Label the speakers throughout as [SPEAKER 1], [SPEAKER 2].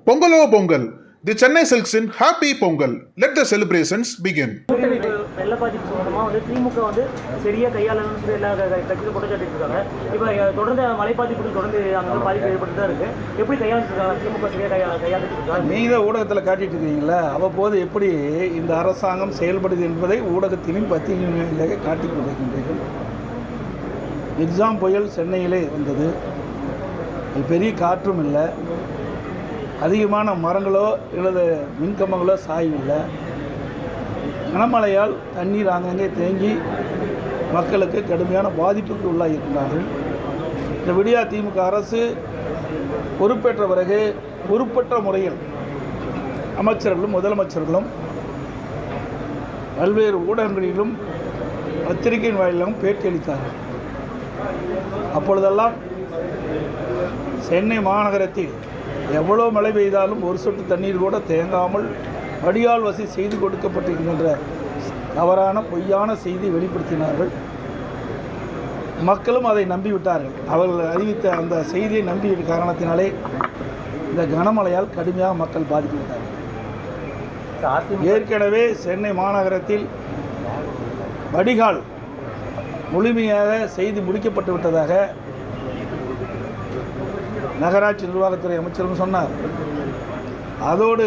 [SPEAKER 1] Pongalo Pongal, the Chennai Silks in Happy Pongal. Let the celebrations begin.
[SPEAKER 2] வெள்ளப்பாதிப்பு சம்பந்தமாக திமுக சரியாக கையாளணும்னு சொல்லி எல்லா கட்சியிலும் குற்றச்சாட்டு இருக்காங்க. இப்போ தொடர்ந்து மழைப்பாதிப்புகள் தொடர்ந்து அங்கே பாதிப்பு ஏற்பட்டு தான் இருக்குது. எப்படி கையாளுறாங்க திமுக சரியாக கையாளுட்டு இருக்காங்க?
[SPEAKER 3] நீங்கள் ஊடகத்தில் காட்டிட்டு இருக்கீங்களா? அவ்வப்போது எப்படி இந்த அரசாங்கம் செயல்படுது என்பதை ஊடகத்திலும் பத்திரிகைகளிலே காட்டிக் கொண்டிருக்கின்றீர்கள். எக்ஸாம் புயல் சென்னையிலே வந்தது. பெரிய காற்றும் இல்லை, அதிகமான மரங்களோ அல்லது மின்கம்பங்களோ சாயவில்லை. கனமழையால் தண்ணீர் ஆங்கங்கே தேங்கி மக்களுக்கு கடுமையான பாதிப்புக்கு உள்ளாகியிருக்கிறார்கள். இந்த விடியா திமுக அரசு பொறுப்பேற்ற பிறகு பொறுப்பற்ற முறையில் அமைச்சர்களும் முதலமைச்சர்களும் பல்வேறு ஊடகங்களிலும் பத்திரிகையின் வாயிலும் பேட்டியளித்தார்கள். அப்பொழுதெல்லாம் சென்னை மாநகரத்தில் எவ்வளோ மழை பெய்தாலும் ஒரு சொட்டு தண்ணீர் கூட தேங்காமல் வடிகால் வசதி செய்து கொடுக்கப்பட்டிருக்கின்ற தவறான பொய்யான செய்தி வெளிப்படுத்தினார்கள். மக்களும் அதை நம்பிவிட்டார்கள். அவர்கள் அறிவித்த அந்த செய்தியை நம்பிவிட்ட காரணத்தினாலே இந்த கனமழையால் கடுமையாக மக்கள் பாதிக்கப்பட்டார்கள். ஏற்கனவே சென்னை மாநகரத்தில் வடிகால் முழுமையாக செய்து முடிக்கப்பட்டு விட்டதாக நகராட்சி நிர்வாகத்துறை அமைச்சரும் சொன்னார். அதோடு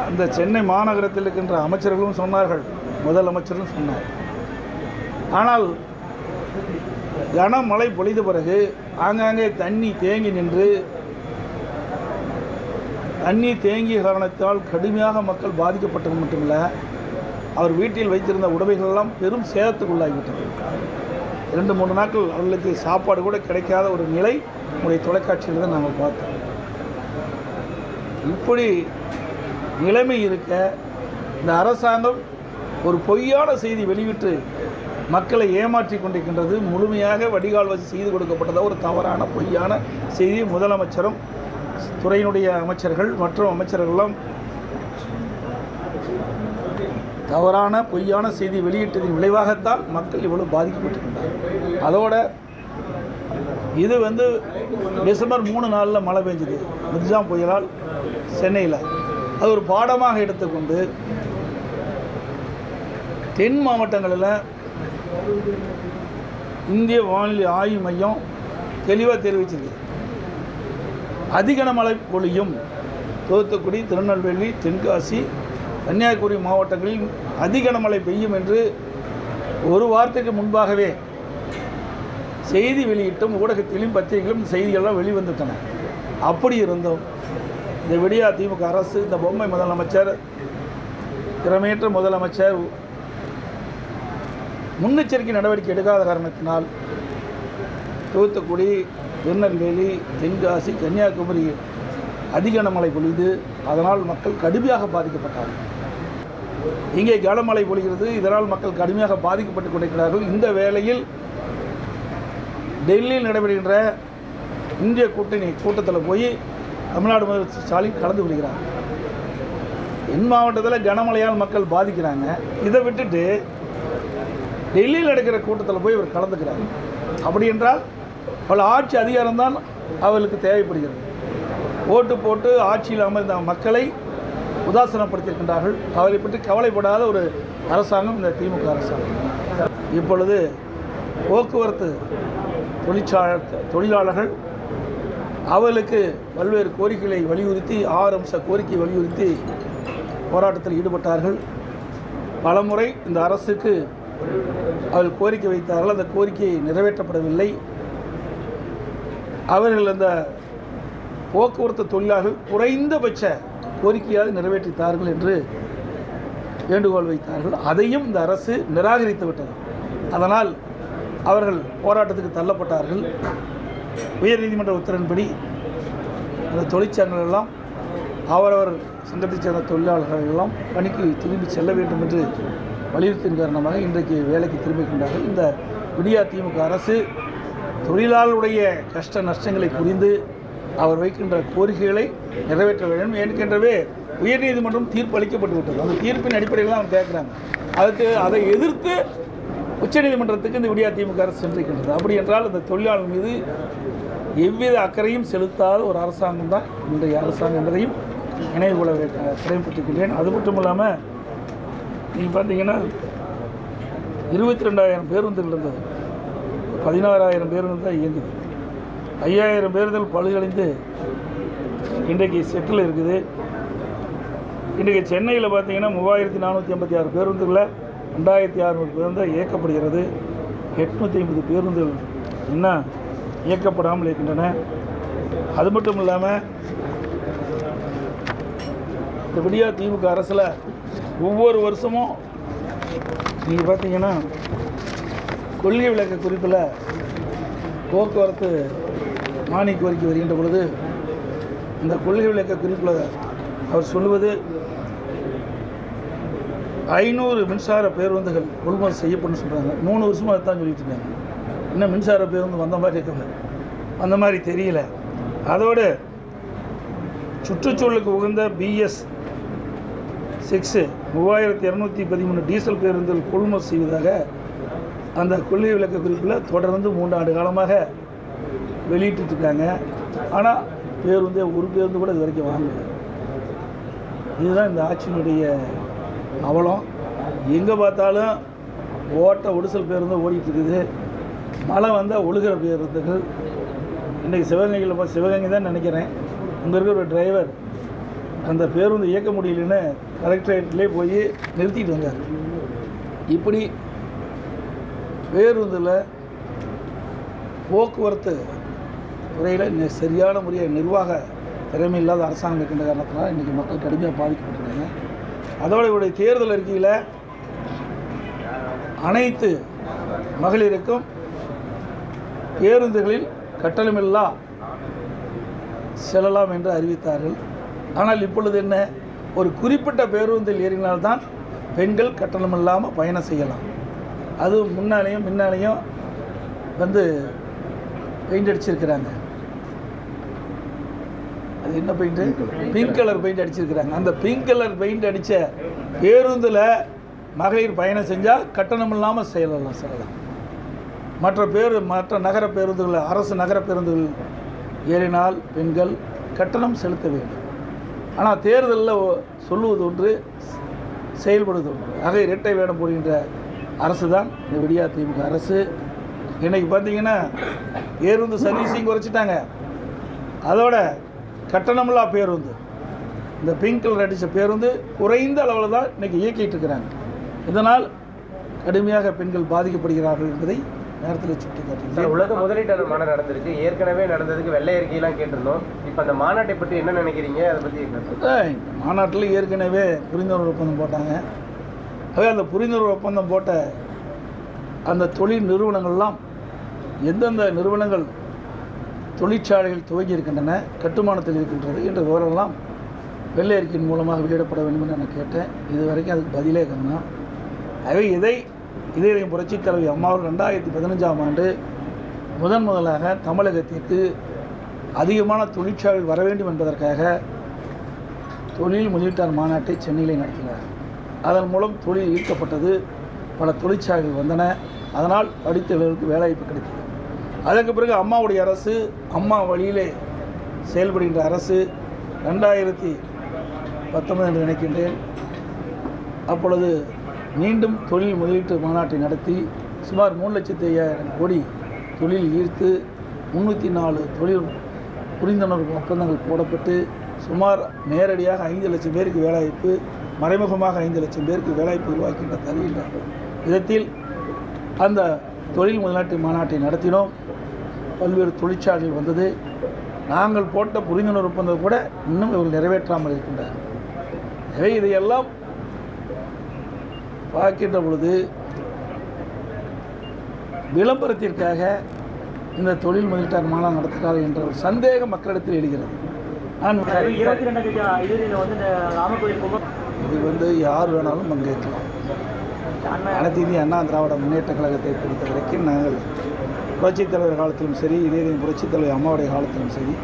[SPEAKER 3] அந்த சென்னை மாநகரத்தில் இருக்கின்ற அமைச்சர்களும் சொன்னார்கள், முதலமைச்சரும் சொன்னார். ஆனால் கனமழை பொழிந்த பிறகு ஆங்காங்கே தண்ணி தேங்கிய காரணத்தால் கடுமையாக மக்கள் பாதிக்கப்பட்டது மட்டுமில்லை, அவர் வீட்டில் வைத்திருந்த உடைமைகளெல்லாம் பெரும் சேதத்துக்குள்ளாகிவிட்டது. 2-3 நாட்கள் அவர்களுக்கு சாப்பாடு கூட கிடைக்காத ஒரு நிலை உடைய தொலைக்காட்சியில் தான் நாங்கள் பார்த்தோம். இப்படி நிலைமை இருக்க இந்த அரசாங்கம் ஒரு பொய்யான செய்தி வெளியிட்டு மக்களை ஏமாற்றி கொண்டிருக்கின்றது. முழுமையாக வடிகால் வசதி செய்து கொடுக்கப்பட்டதாக ஒரு தவறான பொய்யான செய்தி முதலமைச்சரும் துறையினுடைய அமைச்சர்கள் மற்றும் அமைச்சர்களெல்லாம் தவறான பொய்யான செய்தி வெளியிட்டதின் விளைவாகத்தான் மக்கள் இவ்வளவு பாதிக்கப்பட்டிருக்கின்றார்கள். அதோட இது டிசம்பர் 3 நாளில் மழை பெஞ்சது எக்ஸாம் புயலால் சென்னையில். அது ஒரு பாடமாக எடுத்துக்கொண்டு தென் மாவட்டங்களில் இந்திய வானிலை ஆய்வு மையம் தெளிவாக தெரிவிச்சிருக்கு. அதிக மழை பொழியும் தூத்துக்குடி, திருநெல்வேலி, தென்காசி, கன்னியாகுமரி மாவட்டங்களில் அதிக மழை பெய்யும் என்று ஒரு வாரத்துக்கு முன்பாகவே செய்தி வெளியிட்டும் ஊடகத்திலும் பத்திரிகைகளும் செய்திகளெல்லாம் வெளிவந்துட்டன. அப்படி இருந்தும் இந்த விடியா திமுக அரசு, இந்த பொம்மை முதலமைச்சர், திறமையற்ற முதலமைச்சர் முன்னெச்சரிக்கை நடவடிக்கை எடுக்காத காரணத்தினால் தூத்துக்குடி, திருநெல்வேலி, தென்காசி, கன்னியாகுமரி அதிக கனமழை பொழிந்து அதனால் மக்கள் கடுமையாக பாதிக்கப்பட்டார்கள். இங்கே கனமழை பொழிகிறது, இதனால் மக்கள் கடுமையாக பாதிக்கப்பட்டு கொண்டிருக்கிறார்கள். இந்த வேளையில் டெல்லியில் நடைபெறுகின்ற இந்திய கூட்டணி கூட்டத்தில் போய் தமிழ்நாடு முதலமைச்சர் ஸ்டாலின் கலந்து கொள்கிறார். என் மாவட்டத்தில் கனமழையால் மக்கள் பாதிக்கிறாங்க. இதை விட்டுட்டு டெல்லியில் நடக்கிற கூட்டத்தில் போய் இவர் கலந்துக்கிறார். அப்படி என்றால் பல ஆட்சி அதிகாரம்தான் அவர்களுக்கு தேவைப்படுகிறது. ஓட்டு போட்டு ஆட்சியில் அமர்ந்த மக்களை உதாசீனப்படுத்தியிருக்கின்றார்கள். அவரை பற்றி கவலைப்படாத ஒரு அரசாங்கம் இந்த திமுக அரசாங்கம். இப்பொழுது போக்குவரத்து தொழிலாளர்கள் அவர்களுக்கு பல்வேறு கோரிக்கைகளை வலியுறுத்தி 6 அம்ச கோரிக்கை வலியுறுத்தி போராட்டத்தில் ஈடுபட்டார்கள். பலமுறை இந்த அரசுக்கு அவர்கள் கோரிக்கை வைத்தார்கள். அந்த கோரிக்கை நிறைவேற்றப்படவில்லை. அவர்கள் அந்த போக்குவரத்து தொழிலாளர்கள் குறைந்தபட்ச கோரிக்கையாக நிறைவேற்றித்தார்கள் என்று வேண்டுகோள் வைத்தார்கள். அதையும் இந்த அரசு நிராகரித்து விட்டது. அதனால் அவர்கள் போராட்டத்துக்கு தள்ளப்பட்டார்கள். உயர்நீதிமன்ற உத்தரவின்படி அந்த தொழிற்சங்கங்கள் எல்லாம் அவரவர் சங்கத்தைச் சேர்ந்த தொழிலாளர்கள் எல்லாம் பணிக்கு திரும்பி செல்ல வேண்டும் என்று வலியுறுத்தின் காரணமாக இன்றைக்கு வேலைக்கு திரும்பிக்கின்றார்கள். இந்த விடியா திமுக அரசு தொழிலாளருடைய கஷ்ட நஷ்டங்களை புரிந்து அவர் வைக்கின்ற கோரிக்கைகளை நிறைவேற்ற வேண்டும். ஏற்கனவே உயர்நீதிமன்றம் தீர்ப்பு அளிக்கப்பட்டு விட்டது. அந்த தீர்ப்பின் அடிப்படையில் தான் அவங்க கேட்குறாங்க. அதை எதிர்த்து உச்சநீதிமன்றத்துக்கு இந்த விடியா திமுக அரசு சென்றிருக்கின்றது. அப்படி என்றால் இந்த தொழிலாளர் மீது எவ்வித அக்கறையும் செலுத்தாத ஒரு அரசாங்கம் தான் இன்றைய அரசாங்கம் என்பதையும் நினைவு கொள்ள கடமைப்பட்டிருக்கிறேன். அது மட்டும் இல்லாமல் நீங்கள் பார்த்தீங்கன்னா 22,000 பேருந்துகள் இருந்தது, 16,000 பேருந்து தான் இயங்குது. 5,000 பேருந்துகள் பழுதடைந்து இன்றைக்கு செட்டில் இருக்குது. இன்றைக்கு சென்னையில் பார்த்தீங்கன்னா 3,456 பேருந்துகளில் 2,600 பேருந்து இயக்கப்படுகிறது. 850 பேருந்துகள் இன்னும் இயக்கப்படாமல் இருக்கின்றன. அது மட்டும் இல்லாமல் இந்த விடியா திமுக அரசில் ஒவ்வொரு வருஷமும் நீங்கள் பார்த்தீங்கன்னா கொள்கை விளக்க குறிப்பில் போக்குவரத்து மானிய கோரிக்கை வருகின்ற பொழுது இந்த கொள்கை விளக்க குறிப்பில் அவர் சொல்லுவது 500 மின்சார பேருந்துகள் கொள்முதல் செய்யப்படும் சொல்கிறாங்க. 3 வருஷமாக தான் சொல்லிட்டு இருக்காங்க. இன்னும் மின்சார பேருந்து வந்த மாதிரி இருக்காங்க, அந்த மாதிரி தெரியல. அதோடு சுற்றுச்சூழலுக்கு உகந்த BS6 3213 டீசல் பேருந்துகள் கொள்முதல் செய்வதாக அந்த கொள்கை விளக்க குறிப்பில் தொடர்ந்து 3 ஆண்டு காலமாக வெளியிட்டுருக்காங்க. ஆனால் ஒரு பேருந்து கூட இது வரைக்கும் வாங்கல. இதுதான் இந்த ஆட்சியினுடைய அவலம். எங்கே பார்த்தாலும் ஒடிசல் பேருந்து ஓடிட்டு இருக்குது. மழை வந்தால் ஒழுகிற பேருந்துகள். இன்றைக்கி சிவகங்கை தான் நினைக்கிறேன், அங்கே இருக்கிற ஒரு டிரைவர் அந்த பேருந்து இயக்க முடியலன்னு கலெக்டரேட்லேயே போய் நிறுத்திட்டு வந்தார். இப்படி பேருந்தில் போக்குவரத்து துறையில் சரியான முறையாக நிர்வாக திறமை இல்லாத அரசாங்கம் இருக்கின்ற காரணத்தினால் இன்றைக்கி மக்கள் கடுமையாக பாதிக்கப்பட்டிருக்காங்க. அதோடு இவருடைய தேர்தல் அறிக்கையில் அனைத்து மகளிருக்கும் பேருந்துகளில் கட்டணமில்லா செல்லலாம் என்று அறிவித்தார்கள். ஆனால் இப்பொழுது என்ன, ஒரு குறிப்பிட்ட பேருந்தில் ஏறினால்தான் பெண்கள் கட்டணமில்லாமல் பயணம் செய்யலாம். அது முன்னாலேயும் பெயிண்ட் அடிச்சிருக்கிறாங்க. அது என்ன பெயிண்ட்டு? பிங்க் கலர் பெயிண்ட் அடிச்சிருக்கிறாங்க. அந்த பிங்க் கலர் பெயிண்ட் அடித்த பேருந்தில் மகளிர் பயணம் செஞ்சால் கட்டணம் இல்லாமல் செல்லலாம். மற்ற நகர பேருந்துகள், அரசு நகர பேருந்துகள் ஏறினால் பெண்கள் கட்டணம் செலுத்த வேண்டும். ஆனால் தேர்தலில் சொல்லுவது ஒன்று, செயல்படுவது ஒன்று. ஆக இரட்டை வேடம் போடுகின்ற அரசு தான் இந்த விடியா திமுக அரசு. இன்றைக்கி பார்த்தீங்கன்னா பேருந்து சர்வீஸையும் குறைச்சிட்டாங்க. அதோட கட்டணமில்லா பேருந்து, இந்த பிங்க் கலர் அடித்த பேருந்து குறைந்த அளவில் தான் இன்றைக்கி இயக்கிட்டு இருக்கிறாங்க. இதனால் கடுமையாக பெண்கள் பாதிக்கப்படுகிறார்கள் என்பதை நேரத்தில் சுட்டி காட்டுகிறேன்.
[SPEAKER 4] உலக முதலீட்டாளர் மாநாடு நடந்திருக்கு, ஏற்கனவே நடந்ததுக்கு வெள்ளை அறிக்கையெல்லாம் கேட்டிருந்தோம். இப்போ அந்த மாநாட்டை பற்றி என்ன நினைக்கிறீங்க? அதை பற்றி
[SPEAKER 3] இந்த மாநாட்டில் ஏற்கனவே புரிந்துணர்வு ஒப்பந்தம் போட்டாங்க. அதே அந்த புரிந்துணர்வு ஒப்பந்தம் போட்ட அந்த தொழில் நிறுவனங்கள்லாம் எந்தெந்த நிறுவனங்கள் தொழிற்சாலைகள் துவங்கி இருக்கின்றன, கட்டுமானத்தில் இருக்கின்றது என்ற விவரம்லாம் வெள்ளை அறிக்கையின் மூலமாக வெளியிடப்பட வேண்டும் என்று நான் கேட்டேன். இது வரைக்கும் அதுக்கு பதிலே காணோம். ஆகவே இதே புரட்சித் தலைவி அம்மா 2015ஆம் ஆண்டு முதலாக தமிழகத்திற்கு அதிகமான தொழிற்சாலைகள் வர வேண்டும் என்பதற்காக தொழில் முதலீட்டாளர் மாநாட்டை சென்னையில் நடத்தினார். அதன் மூலம் தொழில் ஈர்க்கப்பட்டது, பல தொழிற்சாலைகள் வந்தன. அதனால் படித்தவர்களுக்கு வேலைவாய்ப்பு கிடைத்தது. அதற்கு பிறகு அம்மாவுடைய அரசு, அம்மா வழியிலே செயல்படுகின்ற அரசு 2019 என்று நினைக்கின்றேன், அப்பொழுது மீண்டும் தொழில் முதலீட்டு மாநாட்டை நடத்தி சுமார் 3,05,000 கோடி தொழில் ஈர்த்து 304 தொழில் புரிந்துணர்வு ஒப்பந்தங்கள் போடப்பட்டு சுமார் நேரடியாக 5 லட்சம் பேருக்கு வேலைவாய்ப்பு, மறைமுகமாக 5 லட்சம் பேருக்கு வேலைவாய்ப்பு உருவாக்கின்ற தருகின்ற விதத்தில் அந்த தொழில் முதலீட்டு மாநாட்டை நடத்தினோம். பல்வேறு தொழிற்சாலைகள் வந்தது. நாங்கள் போட்ட புரிந்துணர்வு ஒப்பந்தம் கூட இன்னும் இவர்கள் நிறைவேற்றாமல் இருக்கின்றனர். எனவே இதையெல்லாம் பார்க்கின்ற பொழுது விளம்பரத்திற்காக இந்த தொழில் முதலீட்டாளர் மாநாடு நடத்துகிறார் என்ற ஒரு சந்தேகம் மக்களிடத்தில் எழுகிறது. நான் இது யார் வேணாலும் பங்கேற்கலாம். அனைத்து இந்திய அண்ணா திராவிட முன்னேற்ற கழகத்தை பொறுத்த வரைக்கும் நாங்கள் புரட்சித் தலைவர் காலத்திலும் சரி, புரட்சித் தலைவர் அம்மாவுடைய காலத்திலும் சரி,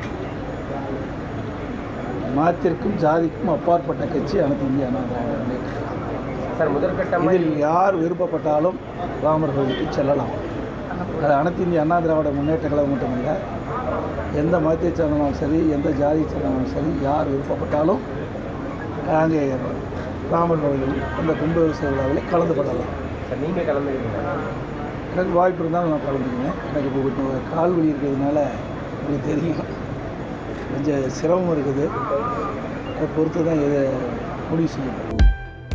[SPEAKER 3] மதத்திற்கும் ஜாதிக்கும் அப்பாற்பட்ட கட்சி அனைத்து இந்திய அண்ணா திராவிட முன்னேற்ற கழகம். இதில் யார் விருப்பப்பட்டாலும் ராமர் கோவிலுக்கு செல்லலாம். அது அனைத்து இந்திய அண்ணா திராவிட முன்னேற்ற கழகம் மட்டுமல்ல, எந்த மதத்தை சேர்ந்தனாலும் சரி, எந்த ஜாதியை சேர்ந்தனாலும் சரி, யார் விருப்பப்பட்டாலும் அங்கே ராமர் கோவில் அந்த கும்பாபிஷேக விழாவில் கலந்து கொள்ளலாம்.
[SPEAKER 4] சார் நீங்கள் கலந்துக்கிறீங்களா?
[SPEAKER 3] எனக்கு வாய்ப்பு இருந்தாலும் நான் கலந்துக்குவேன். எனக்கு இப்போ கொஞ்சம் கால் வலி இருக்கிறதுனால உங்களுக்கு தெரியும், கொஞ்சம் சிரமம் இருக்குது. அதை பொறுத்து தான் இதை முடிவு செய்யப்படும்.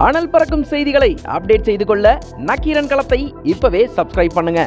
[SPEAKER 5] அனல் பறக்கும் செய்திகளை அப்டேட் செய்து கொள்ள நக்கீரன் களத்தை இப்பவே சப்ஸ்கிரைப் பண்ணுங்க.